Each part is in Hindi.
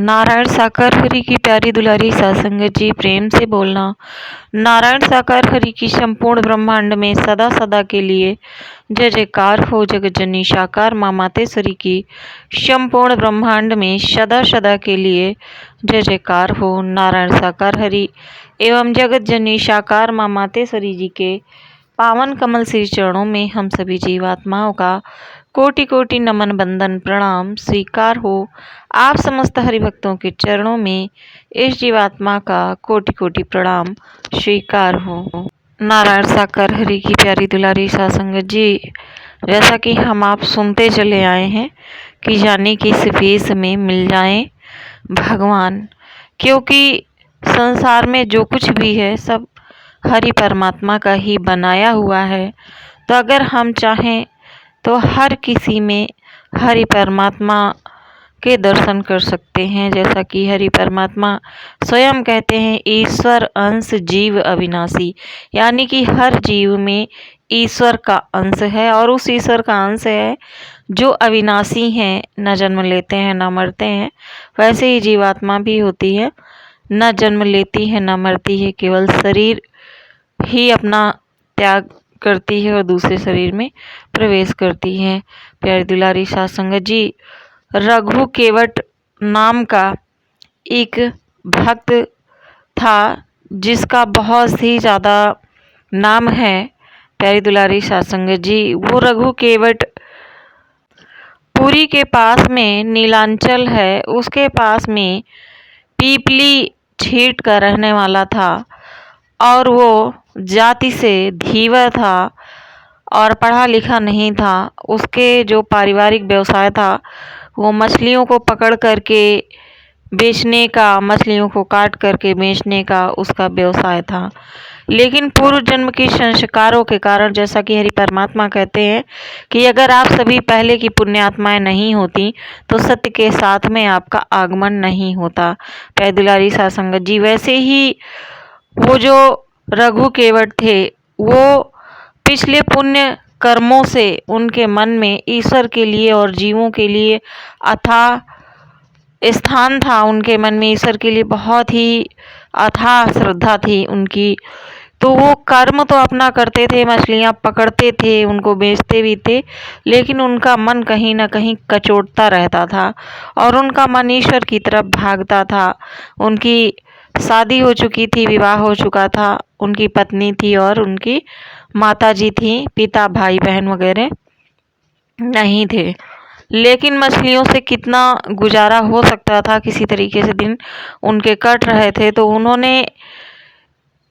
नारायण साकार हरि की प्यारी दुलारी सासंगत जी, प्रेम से बोलना। नारायण साकार हरि की संपूर्ण ब्रह्मांड में सदा सदा के लिए जय जयकार हो। जगत जननी साकार माँ मातेश्वरी की संपूर्ण ब्रह्मांड में सदा सदा के लिए जय जयकार हो। नारायण साकार हरि एवं जगत जननी साकार माँ मातेश्वरी जी के पावन कमल श्री चरणों में हम सभी जीवात्माओं का कोटि कोटि नमन बंदन प्रणाम स्वीकार हो। आप समस्त हरिभक्तों के चरणों में इस जीवात्मा का कोटि कोटि प्रणाम स्वीकार हो। नारायण साकार हरि की प्यारी दुलारी सासंगत जी, जैसा कि हम आप सुनते चले आए हैं कि जाने की स्पेस में मिल जाएं भगवान, क्योंकि संसार में जो कुछ भी है सब हरि परमात्मा का ही बनाया हुआ है। तो अगर हम चाहें तो हर किसी में हरि परमात्मा के दर्शन कर सकते हैं। जैसा कि हरि परमात्मा स्वयं कहते हैं, ईश्वर अंश जीव अविनाशी, यानी कि हर जीव में ईश्वर का अंश है और उस ईश्वर का अंश है जो अविनाशी हैं, न जन्म लेते हैं न मरते हैं। वैसे ही जीवात्मा भी होती है, न जन्म लेती है न मरती है, केवल शरीर ही अपना त्याग करती है और दूसरे शरीर में प्रवेश करती है। प्यारी दुलारी साध संगत जी, रघु केवट नाम का एक भक्त था जिसका बहुत ही ज़्यादा नाम है। प्यारी दुलारी साध संगत जी, वो रघु केवट पुरी के पास में नीलांचल है, उसके पास में पीपली छीट का रहने वाला था और वो जाति से धीवर था और पढ़ा लिखा नहीं था। उसके जो पारिवारिक व्यवसाय था वो मछलियों को पकड़ करके बेचने का, मछलियों को काट करके बेचने का उसका व्यवसाय था। लेकिन पूर्व जन्म के संस्कारों के कारण, जैसा कि हरि परमात्मा कहते हैं कि अगर आप सभी पहले की पुण्यात्माएं नहीं होती तो सत्य के साथ में आपका आगमन नहीं होता। प्यारी दुलारी साध संगत जी, वैसे ही वो जो रघु केवट थे वो पिछले पुण्य कर्मों से उनके मन में ईश्वर के लिए और जीवों के लिए अथाह स्थान था। उनके मन में ईश्वर के लिए बहुत ही अथाह श्रद्धा थी उनकी। तो वो कर्म तो अपना करते थे, मछलियाँ पकड़ते थे, उनको बेचते भी थे, लेकिन उनका मन कहीं ना कहीं कचोटता रहता था और उनका मन ईश्वर की तरफ भागता था। उनकी शादी हो चुकी थी, विवाह हो चुका था, उनकी पत्नी थी और उनकी माताजी थी, पिता भाई बहन वगैरह नहीं थे। लेकिन मछलियों से कितना गुजारा हो सकता था, किसी तरीके से दिन उनके कट रहे थे। तो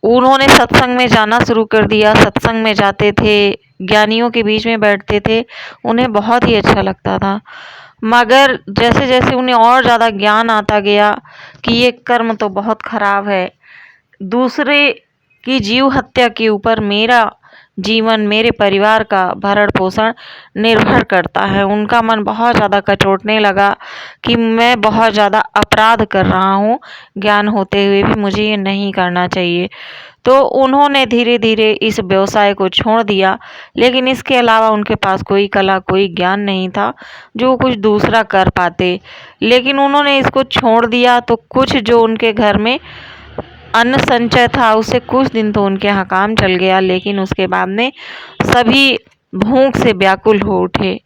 उन्होंने सत्संग में जाना शुरू कर दिया। सत्संग में जाते थे, ज्ञानियों के बीच में बैठते थे, उन्हें बहुत ही अच्छा लगता था। मगर जैसे जैसे उन्हें और ज़्यादा ज्ञान आता गया कि ये कर्म तो बहुत खराब है, दूसरे की जीव हत्या के ऊपर मेरा जीवन, मेरे परिवार का भरण पोषण निर्भर करता है। उनका मन बहुत ज़्यादा कचोटने लगा कि मैं बहुत ज़्यादा अपराध कर रहा हूँ, ज्ञान होते हुए भी मुझे ये नहीं करना चाहिए। तो उन्होंने धीरे धीरे इस व्यवसाय को छोड़ दिया, लेकिन इसके अलावा उनके पास कोई कला, कोई ज्ञान नहीं था जो कुछ दूसरा कर पाते। लेकिन उन्होंने इसको छोड़ दिया तो कुछ जो उनके घर में अन्न संचय था उससे कुछ दिन तो उनके यहाँ काम चल गया, लेकिन उसके बाद में सभी भूख से व्याकुल हो उठे।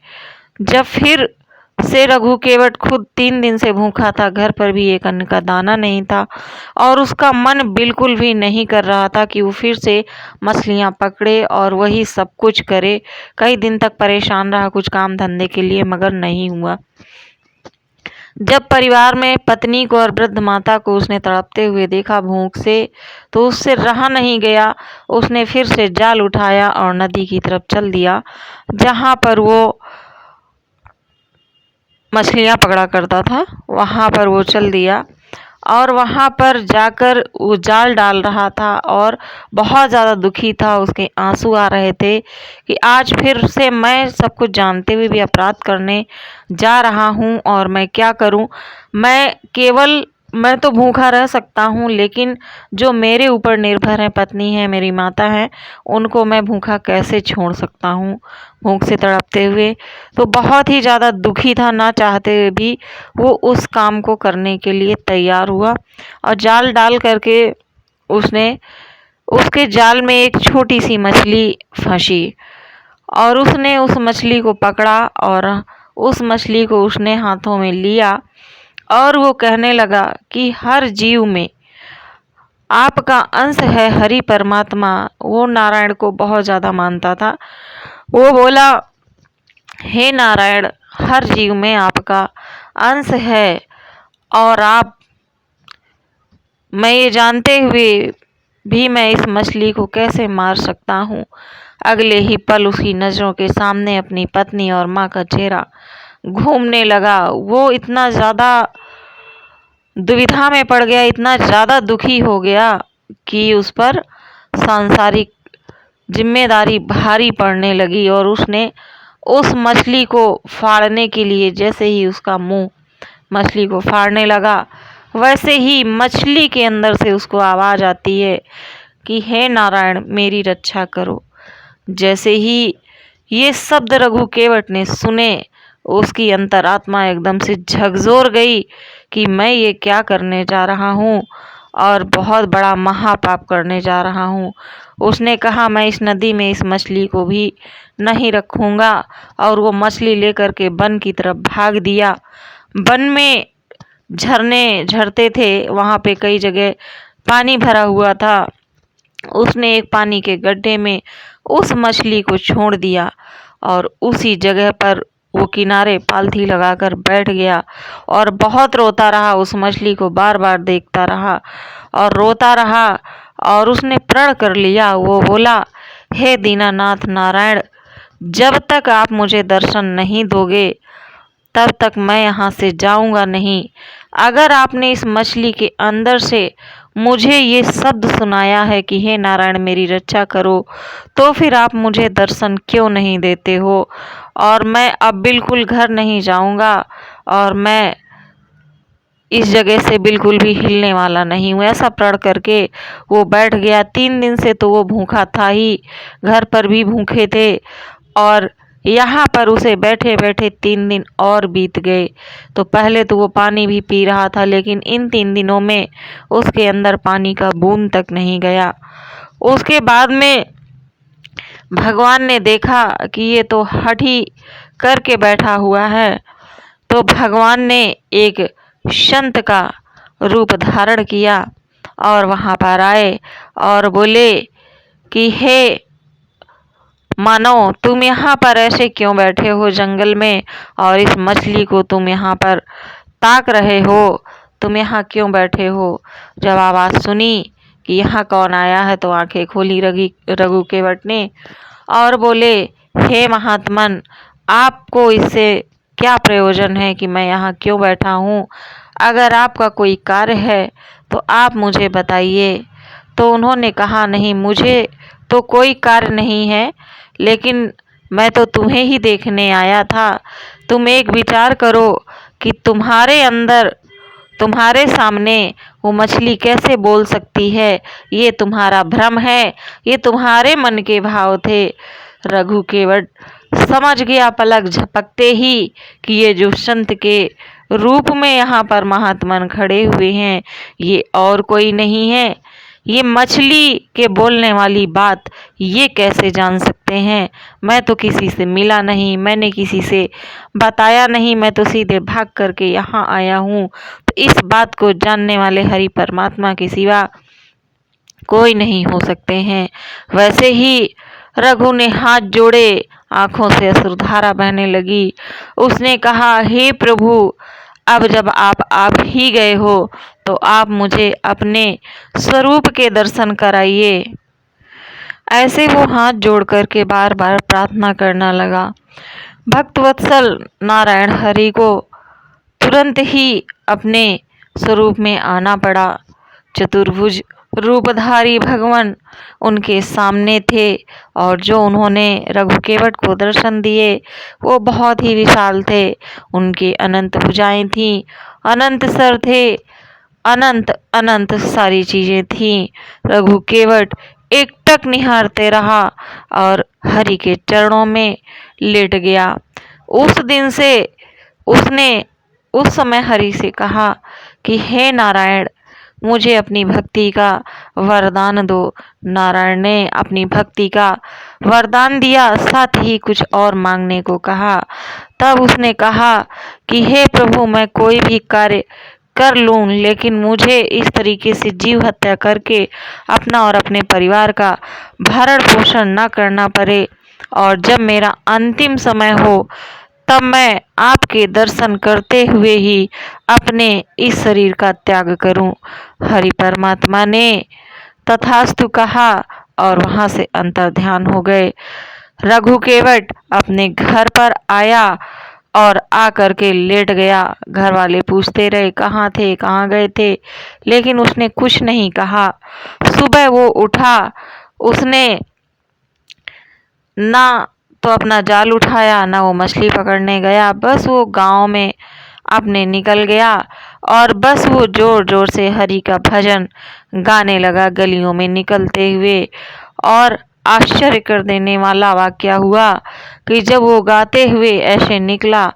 जब फिर से रघु केवट खुद 3 दिन से भूखा था, घर पर भी एक अन्न का दाना नहीं था और उसका मन बिल्कुल भी नहीं कर रहा था कि वो फिर से मछलियाँ पकड़े और वही सब कुछ करे। कई दिन तक परेशान रहा कुछ काम धंधे के लिए, मगर नहीं हुआ। जब परिवार में पत्नी को और वृद्ध माता को उसने तड़पते हुए देखा भूख से, तो उससे रहा नहीं गया। उसने फिर से जाल उठाया और नदी की तरफ चल दिया जहाँ पर वो मछलियाँ पकड़ा करता था। वहाँ पर वो चल दिया और वहाँ पर जाकर वो जाल डाल रहा था और बहुत ज़्यादा दुखी था। उसके आंसू आ रहे थे कि आज फिर से मैं सब कुछ जानते हुए भी अपराध करने जा रहा हूँ और मैं क्या करूँ। मैं केवल मैं तो भूखा रह सकता हूँ, लेकिन जो मेरे ऊपर निर्भर है, पत्नी है, मेरी माता है, उनको मैं भूखा कैसे छोड़ सकता हूँ। भूख से तड़पते हुए तो बहुत ही ज़्यादा दुखी था, ना चाहते हुए भी वो उस काम को करने के लिए तैयार हुआ और जाल डाल करके उसने उसके जाल में एक छोटी सी मछली फंसी और उसने उस मछली को पकड़ा और उस मछली को उसने हाथों में लिया और वो कहने लगा कि हर जीव में आपका अंश है हरि परमात्मा। वो नारायण को बहुत ज़्यादा मानता था। वो बोला, हे नारायण, हर जीव में आपका अंश है और आप, मैं ये जानते हुए भी मैं इस मछली को कैसे मार सकता हूँ। अगले ही पल उसकी नज़रों के सामने अपनी पत्नी और माँ का चेहरा घूमने लगा। वो इतना ज़्यादा दुविधा में पड़ गया, इतना ज़्यादा दुखी हो गया कि उस पर सांसारिक जिम्मेदारी भारी पड़ने लगी और उसने उस मछली को फाड़ने के लिए जैसे ही उसका मुंह मछली को फाड़ने लगा, वैसे ही मछली के अंदर से उसको आवाज़ आती है कि हे नारायण, मेरी रक्षा करो। जैसे ही ये शब्द रघु केवट ने सुने, उसकी अंतरात्मा एकदम से झकझोर गई कि मैं ये क्या करने जा रहा हूँ और बहुत बड़ा महापाप करने जा रहा हूँ। उसने कहा, मैं इस नदी में इस मछली को भी नहीं रखूँगा और वो मछली लेकर के वन की तरफ भाग दिया। वन में झरने झरते थे, वहाँ पे कई जगह पानी भरा हुआ था। उसने एक पानी के गड्ढे में उस मछली को छोड़ दिया और उसी जगह पर वो किनारे पालथी लगाकर बैठ गया और बहुत रोता रहा। उस मछली को बार बार देखता रहा और रोता रहा और उसने प्रण कर लिया। वो बोला, हे दीनानाथ नारायण, जब तक आप मुझे दर्शन नहीं दोगे तब तक मैं यहाँ से जाऊँगा नहीं। अगर आपने इस मछली के अंदर से मुझे ये शब्द सुनाया है कि हे नारायण, मेरी रक्षा करो, तो फिर आप मुझे दर्शन क्यों नहीं देते हो। और मैं अब बिल्कुल घर नहीं जाऊँगा और मैं इस जगह से बिल्कुल भी हिलने वाला नहीं हूँ। ऐसा प्रण करके वो बैठ गया। 3 दिन से तो वो भूखा था ही, घर पर भी भूखे थे और यहाँ पर उसे बैठे बैठे 3 दिन और बीत गए। तो पहले तो वो पानी भी पी रहा था, लेकिन इन 3 दिनों में उसके अंदर पानी का बूंद तक नहीं गया। उसके बाद में भगवान ने देखा कि ये तो हठ ही करके बैठा हुआ है, तो भगवान ने एक संत का रूप धारण किया और वहाँ पर आए और बोले कि हे मानो, तुम यहाँ पर ऐसे क्यों बैठे हो जंगल में और इस मछली को तुम यहाँ पर ताक रहे हो, तुम यहाँ क्यों बैठे हो। जब आवाज़ सुनी कि यहाँ कौन आया है तो आंखें खोली रघु केवट ने और बोले, हे महात्मन, आपको इससे क्या प्रयोजन है कि मैं यहाँ क्यों बैठा हूँ। अगर आपका कोई कार्य है तो आप मुझे बताइए। तो उन्होंने कहा, नहीं, मुझे तो कोई कार्य नहीं है, लेकिन मैं तो तुम्हें ही देखने आया था। तुम एक विचार करो कि तुम्हारे अंदर, तुम्हारे सामने वो मछली कैसे बोल सकती है। ये तुम्हारा भ्रम है, ये तुम्हारे मन के भाव थे। रघु केवट समझ गया पलक झपकते ही कि ये जो संत के रूप में यहाँ पर महात्मन खड़े हुए हैं, ये और कोई नहीं है। ये मछली के बोलने वाली बात ये कैसे जान सकते हैं। मैं तो किसी से मिला नहीं, मैंने किसी से बताया नहीं, मैं तो सीधे भाग करके यहाँ आया हूँ। तो इस बात को जानने वाले हरि परमात्मा के सिवा कोई नहीं हो सकते हैं। वैसे ही रघु ने हाथ जोड़े, आंखों से अश्रुधारा बहने लगी। उसने कहा, हे प्रभु, अब जब आप आ ही गए हो तो आप मुझे अपने स्वरूप के दर्शन कराइए। ऐसे वो हाथ जोड़ करके बार बार प्रार्थना करना लगा। भक्तवत्सल नारायण हरि को तुरंत ही अपने स्वरूप में आना पड़ा। चतुर्भुज रूपधारी भगवान उनके सामने थे और जो उन्होंने रघु केवट को दर्शन दिए वो बहुत ही विशाल थे। उनके अनंत भुजाएं थीं, अनंत सर थे अनंत अनंत सारी चीजें थीं। रघु केवट एकटक निहारते रहा और हरि के चरणों में लेट गया। उस दिन से उसने उस समय हरि से कहा कि हे नारायण, मुझे अपनी भक्ति का वरदान दो। नारायण ने अपनी भक्ति का वरदान दिया, साथ ही कुछ और मांगने को कहा। तब उसने कहा कि हे प्रभु, मैं कोई भी कार्य कर लूं, लेकिन मुझे इस तरीके से जीव हत्या करके अपना और अपने परिवार का भरण पोषण न करना पड़े, और जब मेरा अंतिम समय हो तब मैं आपके दर्शन करते हुए ही अपने इस शरीर का त्याग करूं। हरि परमात्मा ने तथास्तु कहा और वहां से अंतर्ध्यान हो गए। रघु केवट अपने घर पर आया और आकर के लेट गया। घर वाले पूछते रहे कहाँ थे, कहाँ गए थे, लेकिन उसने कुछ नहीं कहा। सुबह वो उठा, उसने ना तो अपना जाल उठाया, ना वो मछली पकड़ने गया, बस वो गांव में अपने निकल गया और बस वो जोर जोर से हरि का भजन गाने लगा गलियों में निकलते हुए। और आश्चर्य कर देने वाला वाकया हुआ कि जब वो गाते हुए ऐसे निकला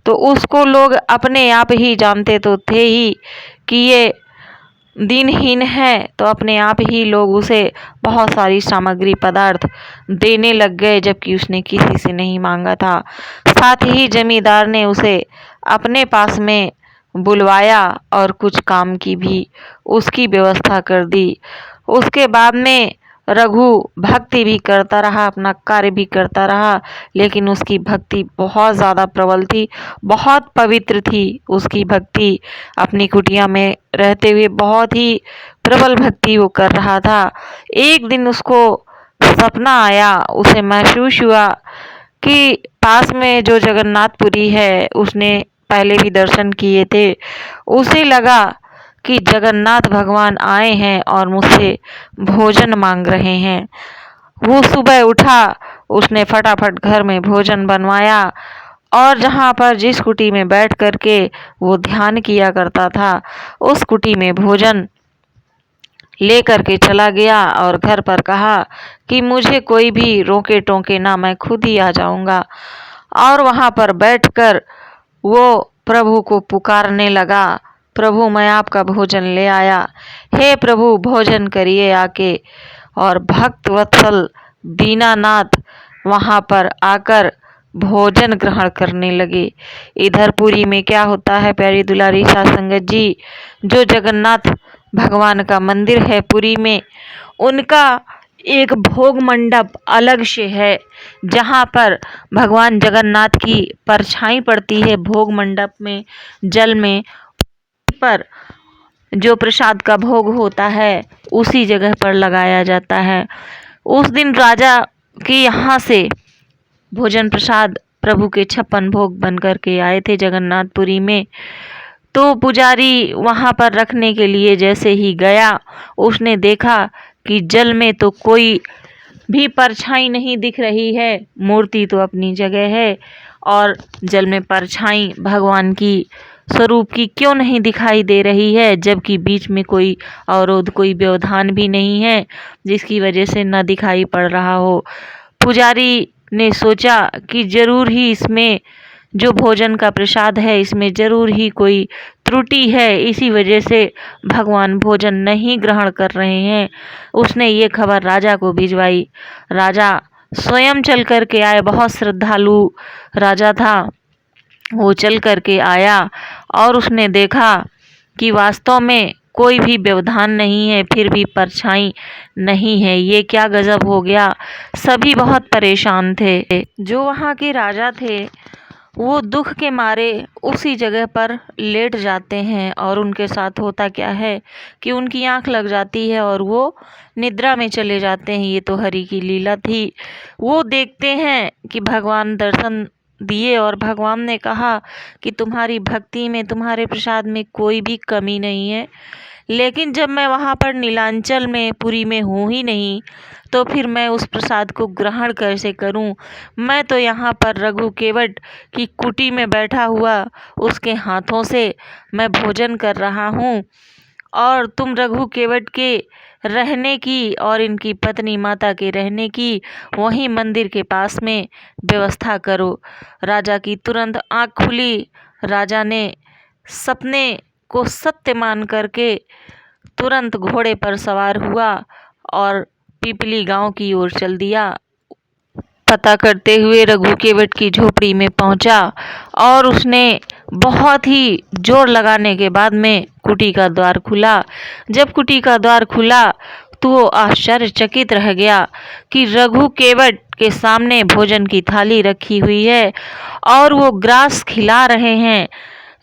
तो उसको लोग अपने आप ही जानते तो थे ही कि ये दिनहीन है, तो अपने आप ही लोग उसे बहुत सारी सामग्री पदार्थ देने लग गए, जबकि उसने किसी से नहीं मांगा था। साथ ही जमींदार ने उसे अपने पास में बुलवाया और कुछ काम की भी उसकी व्यवस्था कर दी। उसके बाद में रघु भक्ति भी करता रहा, अपना कार्य भी करता रहा, लेकिन उसकी भक्ति बहुत ज़्यादा प्रबल थी, बहुत पवित्र थी उसकी भक्ति। अपनी कुटिया में रहते हुए बहुत ही प्रबल भक्ति वो कर रहा था। एक दिन उसको सपना आया, उसे महसूस हुआ कि पास में जो जगन्नाथपुरी है, उसने पहले भी दर्शन किए थे, उसे लगा कि जगन्नाथ भगवान आए हैं और मुझसे भोजन मांग रहे हैं। वो सुबह उठा, उसने फटाफट घर में भोजन बनवाया और जहाँ पर जिस कुटी में बैठ करके वो ध्यान किया करता था, उस कुटी में भोजन ले करके चला गया और घर पर कहा कि मुझे कोई भी रोके टोके ना, मैं खुद ही आ जाऊंगा। और वहाँ पर बैठकर वो प्रभु को पुकारने लगा, प्रभु मैं आपका भोजन ले आया, हे प्रभु भोजन करिए आके। और भक्त वत्सल दीनानाथ वहाँ पर आकर भोजन ग्रहण करने लगे। इधर पुरी में क्या होता है प्यारी दुलारी साध संगत जी, जो जगन्नाथ भगवान का मंदिर है पुरी में, उनका एक भोग मंडप अलग से है, जहाँ पर भगवान जगन्नाथ की परछाई पड़ती है भोग मंडप में, जल में, पर जो प्रसाद का भोग होता है उसी जगह पर लगाया जाता है। उस दिन राजा के यहाँ से भोजन प्रसाद प्रभु के 56 भोग बन कर के आए थे जगन्नाथपुरी में। तो पुजारी वहाँ पर रखने के लिए जैसे ही गया, उसने देखा कि जल में तो कोई भी परछाई नहीं दिख रही है, मूर्ति तो अपनी जगह है और जल में परछाई भगवान की स्वरूप की क्यों नहीं दिखाई दे रही है, जबकि बीच में कोई अवरोध, कोई व्यवधान भी नहीं है जिसकी वजह से न दिखाई पड़ रहा हो। पुजारी ने सोचा कि जरूर ही इसमें जो भोजन का प्रसाद है, इसमें जरूर ही कोई त्रुटि है, इसी वजह से भगवान भोजन नहीं ग्रहण कर रहे हैं। उसने ये खबर राजा को भिजवाई। राजा स्वयं चल कर के आए, बहुत श्रद्धालु राजा था, वो चल कर के आया और उसने देखा कि वास्तव में कोई भी व्यवधान नहीं है, फिर भी परछाई नहीं है। ये क्या गजब हो गया। सभी बहुत परेशान थे। जो वहाँ के राजा थे वो दुख के मारे उसी जगह पर लेट जाते हैं और उनके साथ होता क्या है कि उनकी आंख लग जाती है और वो निद्रा में चले जाते हैं। ये तो हरि की लीला थी। वो देखते हैं कि भगवान दर्शन दिए और भगवान ने कहा कि तुम्हारी भक्ति में, तुम्हारे प्रसाद में कोई भी कमी नहीं है, लेकिन जब मैं वहाँ पर नीलांचल में पुरी में हूँ ही नहीं, तो फिर मैं उस प्रसाद को ग्रहण कैसे करूं। मैं तो यहाँ पर रघु केवट की कुटी में बैठा हुआ उसके हाथों से मैं भोजन कर रहा हूँ और तुम रघु केवट के रहने की और इनकी पत्नी माता के रहने की वहीं मंदिर के पास में व्यवस्था करो। राजा की तुरंत आँख खुली। राजा ने सपने को सत्य मान करके तुरंत घोड़े पर सवार हुआ और पिपली गांव की ओर चल दिया। पता करते हुए रघु केवट की झोपड़ी में पहुंचा और उसने बहुत ही जोर लगाने के बाद में कुटी का द्वार खुला। जब कुटी का द्वार खुला तो वो आश्चर्यचकित रह गया कि रघु केवट के सामने भोजन की थाली रखी हुई है और वो ग्रास खिला रहे हैं,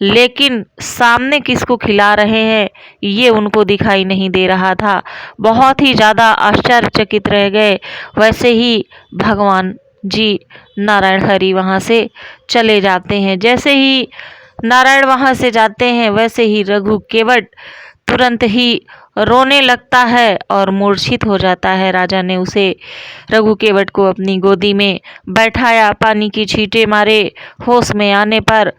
लेकिन सामने किसको खिला रहे हैं ये उनको दिखाई नहीं दे रहा था। बहुत ही ज़्यादा आश्चर्यचकित रह गए। वैसे ही भगवान जी नारायण हरि वहाँ से चले जाते हैं। जैसे ही नारायण वहाँ से जाते हैं वैसे ही रघु केवट तुरंत ही रोने लगता है और मूर्छित हो जाता है। राजा ने उसे रघु केवट को अपनी गोदी में बैठाया। पानी की छींटे मारे। होश में आने पर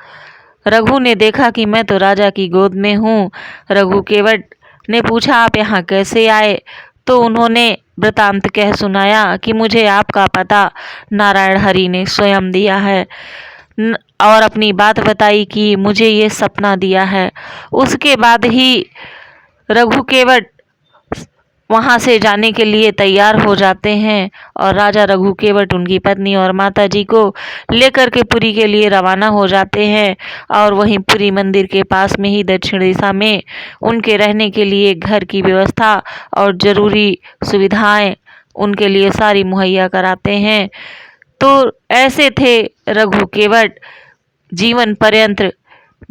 रघु ने देखा कि मैं तो राजा की गोद में हूँ। रघु केवट ने पूछा आप यहाँ कैसे आए? तो उन्होंने वृतांत कह सुनाया कि मुझे आपका पता नारायण हरि ने स्वयं दिया है और अपनी बात बताई कि मुझे ये सपना दिया है। उसके बाद ही रघु केवट वहाँ से जाने के लिए तैयार हो जाते हैं और राजा रघु केवट उनकी पत्नी और माता जी को लेकर के पुरी के लिए रवाना हो जाते हैं। और वहीं पुरी मंदिर के पास में ही दक्षिण दिशा में उनके रहने के लिए घर की व्यवस्था और ज़रूरी सुविधाएं उनके लिए सारी मुहैया कराते हैं। तो ऐसे थे रघु केवट, जीवन पर्यंत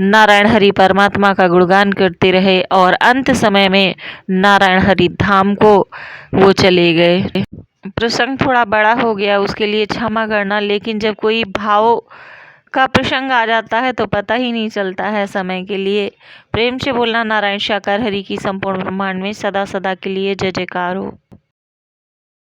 नारायण हरि परमात्मा का गुणगान करते रहे और अंत समय में नारायण हरि धाम को वो चले गए। प्रसंग थोड़ा बड़ा हो गया, उसके लिए क्षमा करना, लेकिन जब कोई भाव का प्रसंग आ जाता है तो पता ही नहीं चलता है समय के लिए। प्रेम से बोलना नारायण साकार हरि की संपूर्ण ब्रह्मांड में सदा सदा के लिए जय जयकार हो।